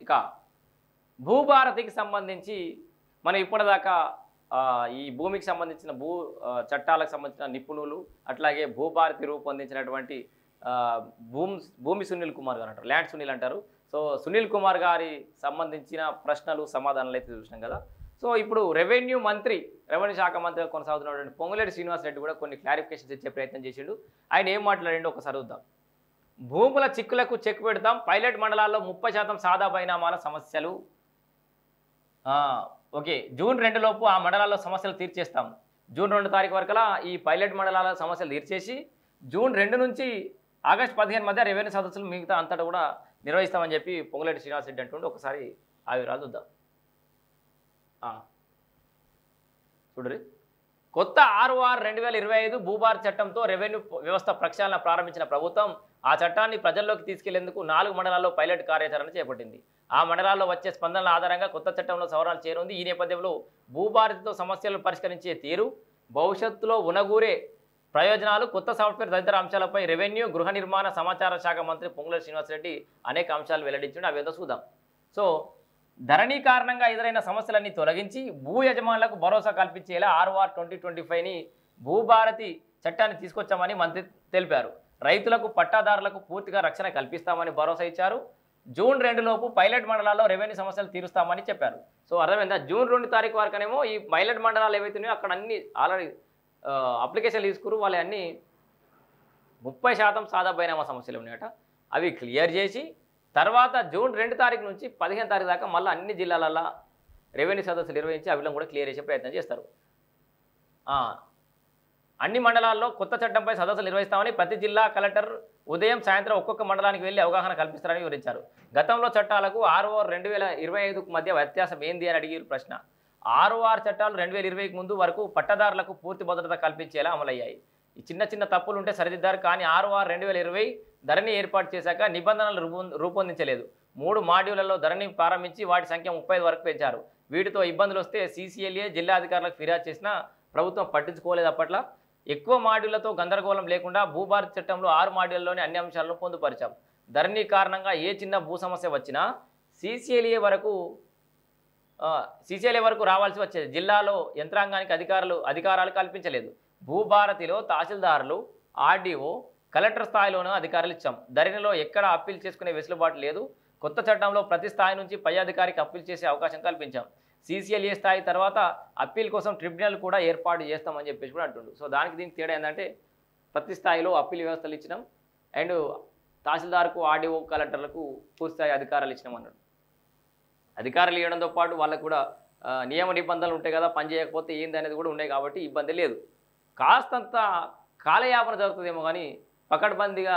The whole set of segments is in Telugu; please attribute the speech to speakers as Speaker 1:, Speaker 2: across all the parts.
Speaker 1: ఇక భూభారతికి సంబంధించి మనం ఇప్పటిదాకా ఈ భూమికి సంబంధించిన చట్టాలకు సంబంధించిన నిపుణులు అట్లాగే భూభారతి రూపొందించినటువంటి భూమి సునీల్ కుమార్ గారు అంటారు, ల్యాండ్ సునీల్ అంటారు. సో సునీల్ కుమార్ గారి సంబంధించిన ప్రశ్నలు సమాధానాలు అయితే చూసినాం కదా. సో ఇప్పుడు రెవెన్యూ శాఖ మంత్రిగా కొనసాగుతున్నటువంటి పొంగులేటి శ్రీనివాస్ రెడ్డి కూడా కొన్ని క్లారిఫికేషన్స్ ఇచ్చే ప్రయత్నం చేసిండు. ఆయన ఏం మాట్లాడిండో ఒకసారి చూద్దాం. భూముల చిక్కులకు చెక్ పెడతాం, పైలట్ మండలాల్లో 30% సాదా బైనామాల సమస్యలు. ఓకే, జూన్ 2 లోపు ఆ మండలాల్లో సమస్యలు తీర్చేస్తాం. జూన్ 2 తారీఖు వరకలా ఈ పైలట్ మండలాల సమస్యలు తీర్చేసి జూన్ 2 నుంచి ఆగస్టు 15 మధ్య రెవెన్యూ సదస్సులు మిగతా అంతటా కూడా నిర్వహిస్తామని చెప్పి పొంగులేటి శ్రీనివాస్ రెడ్డి అంటుండే. ఒకసారి ఆ వివరాలు చూద్దాం. చూడరి, కొత్త ROR 2025 భూభారతి చట్టంతో రెవెన్యూ వ్యవస్థ ప్రక్షాళన ప్రారంభించిన ప్రభుత్వం ఆ చట్టాన్ని ప్రజల్లోకి తీసుకెళ్లేందుకు 4 మండలాల్లో పైలట్ కార్యాచరణ చేపట్టింది. ఆ మండలాల్లో వచ్చే స్పందనల ఆధారంగా కొత్త చట్టంలో సవరణలు చేరుంది. ఈ నేపథ్యంలో భూభారతితో సమస్యలు పరిష్కరించే తీరు, భవిష్యత్తులో ఉనగూరే ప్రయోజనాలు, కొత్త సాఫ్ట్వేర్ తదితర అంశాలపై రెవెన్యూ, గృహ నిర్మాణ, సమాచార శాఖ మంత్రి పొంగులేటి శ్రీనివాసరెడ్డి అనేక అంశాలు వెల్లడించాడు. అవేదో చూద్దాం. సో ధరణి కారణంగా ఎదురైన సమస్యలన్నీ తొలగించి భూ యజమానులకు భరోసా కల్పించేలా ROR 2025ని భూభారతి చట్టాన్ని తీసుకొచ్చామని మంత్రి తెలిపారు. రైతులకు, పట్టాదారులకు పూర్తిగా రక్షణ కల్పిస్తామని భరోసా ఇచ్చారు. జూన్ 2 లోపు పైలట్ మండలాల్లో రెవెన్యూ సమస్యలు తీరుస్తామని చెప్పారు. సో అర్థమైందా? జూన్ 2 తారీఖు వరకునేమో ఈ పైలట్ మండలాలు ఏవైతున్నాయో అక్కడ అన్ని ఆల్రెడీ అప్లికేషన్లు తీసుకురు. వాళ్ళు అన్ని 30% సాదా బైనామా సమస్యలు ఉన్నాయట. అవి క్లియర్ చేసి తర్వాత జూన్ 2 తారీఖు నుంచి 15 తారీఖు దాకా మళ్ళీ అన్ని జిల్లాలలో రెవెన్యూ సదస్సులు నిర్వహించి అవిలను కూడా క్లియర్ చేసే ప్రయత్నం చేస్తారు. అన్ని మండలాల్లో కొత్త చట్టంపై సదస్సులు నిర్వహిస్తామని ప్రతి జిల్లా కలెక్టర్ ఉదయం సాయంత్రం ఒక్కొక్క మండలానికి వెళ్లి అవగాహన కల్పిస్తారని వివరించారు. గతంలో చట్టాలకు ROR 2025కు మధ్య వ్యత్యాసం ఏంది అని అడిగిన ప్రశ్న. ROR చట్టాలు 2020కి ముందు వరకు పట్టదారులకు పూర్తి భద్రత కల్పించేలా అమలయ్యాయి. ఈ చిన్న చిన్న తప్పులు ఉంటే సరిదిద్దారు. కానీ ROR 2020 ధరణి ఏర్పాటు చేశాక నిబంధనలు రూపొందించలేదు. 3 మాడ్యూళ్లలో ధరణి ప్రారంభించి వాటి సంఖ్య 35 వరకు పెంచారు. వీటితో ఇబ్బందులు వస్తే CCLA జిల్లా అధికారులకు ఫిర్యాదు చేసినా ప్రభుత్వం పట్టించుకోలేదు. అప్పట్లో ఎక్కువ మాడ్యూళ్లతో గందరగోళం లేకుండా భూభారతి చట్టంలో 6 మాడ్యూల్లోని అన్ని అంశాలను పొందుపరిచాం. ధరణి కారణంగా ఏ చిన్న భూ సమస్య వచ్చినా CCLA వరకు రావాల్సి వచ్చేది. జిల్లాలో యంత్రాంగానికి అధికారాలు కల్పించలేదు. భూభారతిలో తహసీల్దారులు, RDO, కలెక్టర్ స్థాయిలోనూ అధికారులు ఇచ్చాం. ధరణిలో ఎక్కడ అప్పీల్ చేసుకునే వెసులుబాటు లేదు. కొత్త చట్టంలో ప్రతి స్థాయి నుంచి పై అధికారికి అప్పీల్ చేసే అవకాశం కల్పించాం. CCLA స్థాయి తర్వాత అప్పీల్ కోసం ట్రిబ్యునల్ కూడా ఏర్పాటు చేస్తామని చెప్పేసి కూడా అంటుండు. సో దానికి దీనికి తేడా ఏంటంటే ప్రతి స్థాయిలో అప్పీల్ వ్యవస్థలు ఇచ్చినాం అండ్ తహసీల్దార్కు, RDO, కలెక్టర్లకు పూర్తిస్థాయి అధికారాలు ఇచ్చినాం అన్నాడు. అధికారులు ఇవ్వడంతో పాటు వాళ్ళకు కూడా నియమ నిబంధనలు ఉంటాయి కదా, పని చేయకపోతే ఏంది అనేది కూడా ఉన్నాయి కాబట్టి ఇబ్బంది లేదు. కాస్తంత కాలయాపన జరుగుతుందేమో కానీ పకడ్బందీగా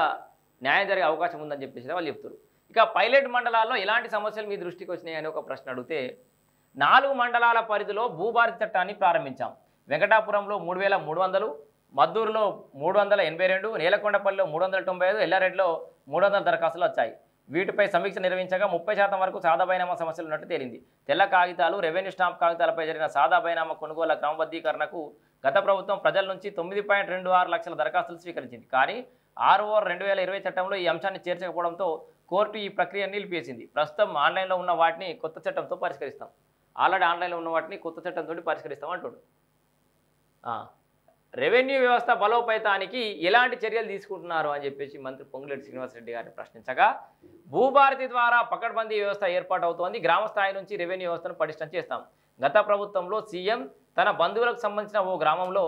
Speaker 1: న్యాయం జరిగే అవకాశం ఉందని చెప్పేసి వాళ్ళు చెప్తారు. ఇక పైలట్ మండలాల్లో ఎలాంటి సమస్యలు మీ దృష్టికి వచ్చినాయి అని ఒక ప్రశ్న అడిగితే 4 మండలాల పరిధిలో భూభారతి చట్టాన్ని ప్రారంభించాం. వెంకటాపురంలో 3300, మద్దూరులో 382, నేలకొండపల్లిలో 395, ఎల్లారెడ్డిలో 300 దరఖాస్తులు వచ్చాయి. వీటిపై సమీక్ష నిర్వహించగా 30% వరకు సాదా బైనామా సమస్యలు ఉన్నట్టు తేలింది. తెల్ల కాగితాలు, రెవెన్యూ స్టాంప్ కాగితాలపై జరిగిన సాదా బైనామా కొనుగోళ్ల క్రమబద్ధీకరణకు గత ప్రభుత్వం ప్రజల నుంచి 9.26 లక్షల దరఖాస్తులు స్వీకరించింది. కానీ ROR 2020 చట్టంలో ఈ అంశాన్ని చేర్చకపోవడంతో కోర్టు ఈ ప్రక్రియను నిలిపేసింది. ప్రస్తుతం ఆన్లైన్లో ఉన్న వాటిని కొత్త చట్టంతో పరిష్కరిస్తాం. ఆల్రెడీ ఆన్లైన్లో ఉన్న వాటిని కొత్త చట్టంతో పరిష్కరిస్తాం అంటాడు. రెవెన్యూ వ్యవస్థ బలోపేతానికి ఎలాంటి చర్యలు తీసుకుంటున్నారు అని చెప్పేసి మంత్రి పొంగులేటి శ్రీనివాసరెడ్డి గారిని ప్రశ్నించగా, భూభారతి ద్వారా పకడ్బందీ వ్యవస్థ ఏర్పాటు అవుతోంది. గ్రామ స్థాయి నుంచి రెవెన్యూ వ్యవస్థను పటిష్టం చేస్తాం. గత ప్రభుత్వంలో సీఎం తన బంధువులకు సంబంధించిన ఓ గ్రామంలో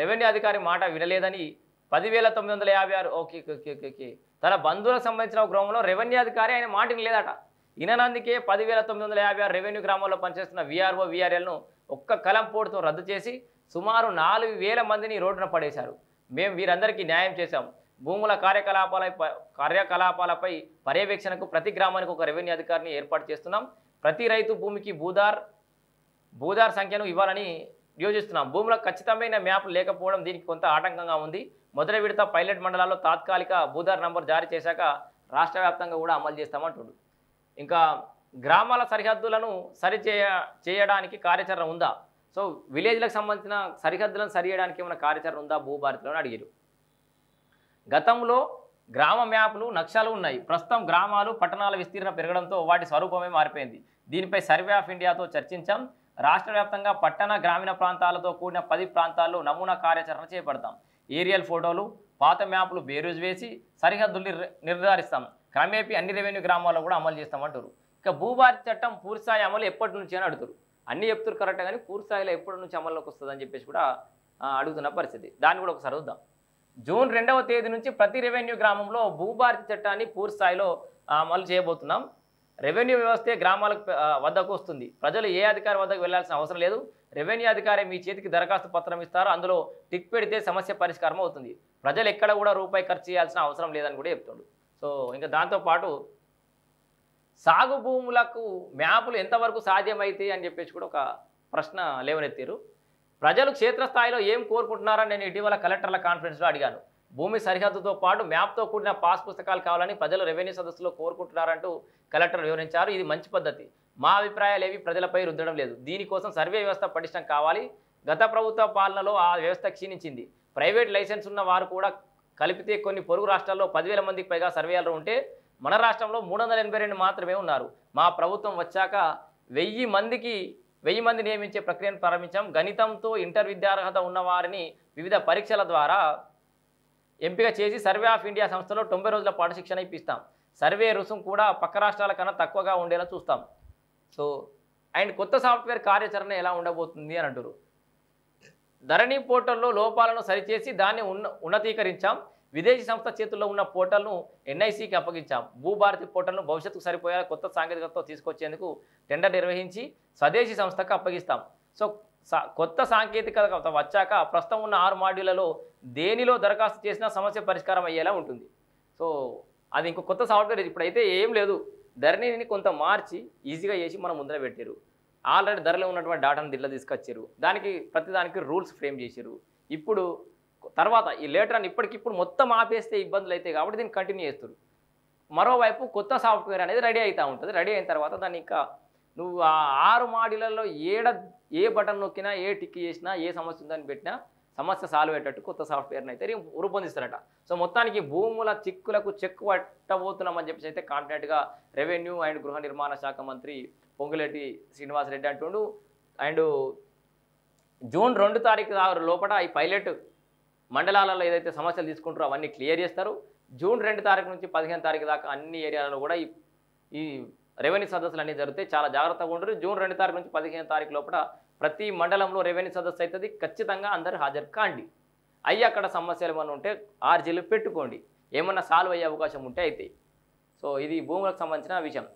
Speaker 1: రెవెన్యూ అధికారి మాట వినలేదని 10,956 ఓకే తన బంధువులకు సంబంధించిన ఒక గ్రామంలో రెవెన్యూ అధికారి ఆయన మాట వినలేదట. ఈయనందుకే 10,956 రెవెన్యూ గ్రామాల్లో పనిచేస్తున్న VRO, VRLను ఒక్క కలంపోటుతో రద్దు చేసి సుమారు 4,000 మందిని రోడ్డున పడేశారు. మేము వీరందరికీ న్యాయం చేశాం. భూముల కార్యకలాపాలపై పర్యవేక్షణకు ప్రతి గ్రామానికి ఒక రెవెన్యూ అధికారిని ఏర్పాటు చేస్తున్నాం. ప్రతి రైతు భూమికి భూదార్ సంఖ్యను ఇవ్వాలని యోచిస్తున్నాం. భూములకు ఖచ్చితమైన మ్యాప్ లేకపోవడం దీనికి కొంత ఆటంకంగా ఉంది. మొదటి విడత పైలట్ మండలాల్లో తాత్కాలిక భూదార్ నంబర్ జారీ చేశాక రాష్ట్ర వ్యాప్తంగా కూడా అమలు చేస్తామంటుడు. ఇంకా గ్రామాల సరిహద్దులను చేయడానికి కార్యాచరణ ఉందా? సో విలేజ్లకు సంబంధించిన సరిహద్దులను సరి చేయడానికి ఏమైనా కార్యాచరణ ఉందా భూభారతిలో అడిగారు. గతంలో గ్రామ మ్యాప్లు నక్షాలు ఉన్నాయి. ప్రస్తుతం గ్రామాలు పట్టణాల విస్తీర్ణం పెరగడంతో వాటి స్వరూపమే మారిపోయింది. దీనిపై సర్వే ఆఫ్ ఇండియాతో చర్చించాం. రాష్ట్ర వ్యాప్తంగా పట్టణ గ్రామీణ ప్రాంతాలతో కూడిన 10 ప్రాంతాల్లో నమూనా కార్యాచరణ చేపడతాం. ఏరియల్ ఫోటోలు పాత మ్యాప్లు బేరుజు వేసి సరిహద్దులు నిర్ధారిస్తాం. క్రమేపీ అన్ని రెవెన్యూ గ్రామాల్లో కూడా అమలు చేస్తామంటారు. ఇక భూభారతి చట్టం పూర్తిస్థాయి అమలు ఎప్పటి నుంచి అని అడుగుతారు. అన్నీ చెప్తారు కరెక్టే, కానీ పూర్తిస్థాయిలో ఎప్పటి నుంచి అమల్లోకి వస్తుందని చెప్పేసి కూడా అడుగుతున్న పరిస్థితి. దాన్ని కూడా ఒకసారి చూద్దాం. జూన్ 2వ తేదీ నుంచి ప్రతి రెవెన్యూ గ్రామంలో భూభారతి చట్టాన్ని పూర్తి స్థాయిలో అమలు చేయబోతున్నాం. రెవెన్యూ వ్యవస్థే గ్రామాలకు వద్దకు వస్తుంది. ప్రజలు ఏ అధికారి వద్దకు వెళ్లాల్సిన అవసరం లేదు. రెవెన్యూ అధికారి మీ చేతికి దరఖాస్తు పత్రం ఇస్తారు. అందులో టిక్ పెడితే సమస్య పరిష్కారం అవుతుంది. ప్రజలు ఎక్కడ కూడా రూపాయి ఖర్చు చేయాల్సిన అవసరం లేదని కూడా చెప్తాడు. సో ఇంకా దాంతోపాటు సాగు భూములకు మ్యాపులు ఎంతవరకు సాధ్యమైతే అని చెప్పేసి కూడా ఒక ప్రశ్న లేవనెత్తారు. ప్రజలు క్షేత్రస్థాయిలో ఏం కోరుకుంటున్నారని నేను ఇటీవల కలెక్టర్ల కాన్ఫరెన్స్లో అడిగాను. భూమి సరిహద్దుతో పాటు మ్యాప్తో కూడిన పాస్ పుస్తకాలు కావాలని ప్రజలు రెవెన్యూ సదస్సులో కోరుకుంటున్నారంటూ కలెక్టర్ వివరించారు. ఇది మంచి పద్ధతి. మా అభిప్రాయాలు ఏవి ప్రజలపై రుద్దడం లేదు. దీనికోసం సర్వే వ్యవస్థ పటిష్టం కావాలి. గత ప్రభుత్వ పాలనలో ఆ వ్యవస్థ క్షీణించింది. ప్రైవేట్ లైసెన్స్ ఉన్న వారు కూడా కలిపితే కొన్ని పొరుగు రాష్ట్రాల్లో 10,000 మందికి పైగా సర్వేయాలు ఉంటే మన రాష్ట్రంలో 382 మాత్రమే ఉన్నారు. మా ప్రభుత్వం వచ్చాక 1000 మంది నియమించే ప్రక్రియను ప్రారంభించాం. గణితంతో ఇంటర్ విద్యార్హత ఉన్న వారిని వివిధ పరీక్షల ద్వారా ఎంపిక చేసి సర్వే ఆఫ్ ఇండియా సంస్థలో 90 రోజుల పాటు శిక్షణ ఇప్పిస్తాం. సర్వే రుసుం కూడా పక్క రాష్ట్రాల కన్నా తక్కువగా ఉండేలా చూస్తాం. సో అండ్ కొత్త సాఫ్ట్వేర్ కార్యాచరణ ఎలా ఉండబోతుంది అని అంటారు. ధరణి పోర్టల్లో లోపాలను సరిచేసి దాన్ని ఉన్నతీకరించాం. విదేశీ సంస్థ చేతుల్లో ఉన్న పోర్టల్ను ఎన్ఐసికి అప్పగించాం. భూభారతి పోర్టల్ను భవిష్యత్తుకు సరిపోయేలా కొత్త సాంకేతికతతో తీసుకొచ్చేందుకు టెండర్ నిర్వహించి స్వదేశీ సంస్థకు అప్పగిస్తాం. సో కొత్త సాంకేతికత వచ్చాక ప్రస్తుతం ఉన్న 6 మాడ్యూళ్లలో దేనిలో దరఖాస్తు చేసినా సమస్య పరిష్కారం అయ్యేలా ఉంటుంది. సో అది ఇంకో కొత్త సాఫ్ట్వేర్. ఇప్పుడైతే ఏం లేదు, ధరణిని కొంత మార్చి ఈజీగా చేసి మనం ముందర పెట్టారు. ఆల్రెడీ ధరలో ఉన్నటువంటి డాటాను దీంట్లో తీసుకొచ్చారు. ప్రతిదానికి రూల్స్ ఫ్రేమ్ చేశారు. ఇప్పుడు తర్వాత ఈ లేటర్ అని ఇప్పటికిప్పుడు మొత్తం ఆపేస్తే ఇబ్బందులు అవుతాయి కాబట్టి దీన్ని కంటిన్యూ చేస్తారు. మరోవైపు కొత్త సాఫ్ట్వేర్ అనేది రెడీ అవుతూ ఉంటుంది. రెడీ అయిన తర్వాత దాన్ని ఇంకా నువ్వు ఆ 6 మాడ్యూళ్ళలో ఏ బటన్ నొక్కినా, ఏ టిక్ చేసినా, ఏ సమస్య ఉందని పెట్టినా సమస్య సాల్వ్ అయ్యేటట్టు కొత్త సాఫ్ట్వేర్ని అయితే రూపొందిస్తారట. సో మొత్తానికి భూముల చిక్కులకు చెక్ పట్టబోతున్నామని చెప్పేసి అయితే కాన్ఫిడెంట్గా రెవెన్యూ అండ్ గృహ నిర్మాణ శాఖ మంత్రి పొంగులేటి శ్రీనివాసరెడ్డి అంటుండు. అండ్ జూన్ 2 తారీఖు లోపల ఈ పైలట్ మండలాలలో ఏదైతే సమస్యలు తీసుకుంటారో అవన్నీ క్లియర్ చేస్తారు. జూన్ 2 తారీఖు నుంచి 15 తారీఖు దాకా అన్ని ఏరియాలలో కూడా ఈ రెవెన్యూ సదస్సులు అన్నీ జరుగుతాయి. చాలా జాగ్రత్తగా ఉండరు. జూన్ 2 తారీఖు నుంచి 15 తారీఖు లోపల ప్రతి మండలంలో రెవెన్యూ సదస్సు అవుతుంది. ఖచ్చితంగా అందరూ హాజరు కాండి. అక్కడ సమస్యలు ఏమన్నా ఉంటే ఆర్జీలు పెట్టుకోండి. ఏమన్నా సాల్వ్ అయ్యే అవకాశం ఉంటే అయితే. సో ఇది భూములకు సంబంధించిన విషయం.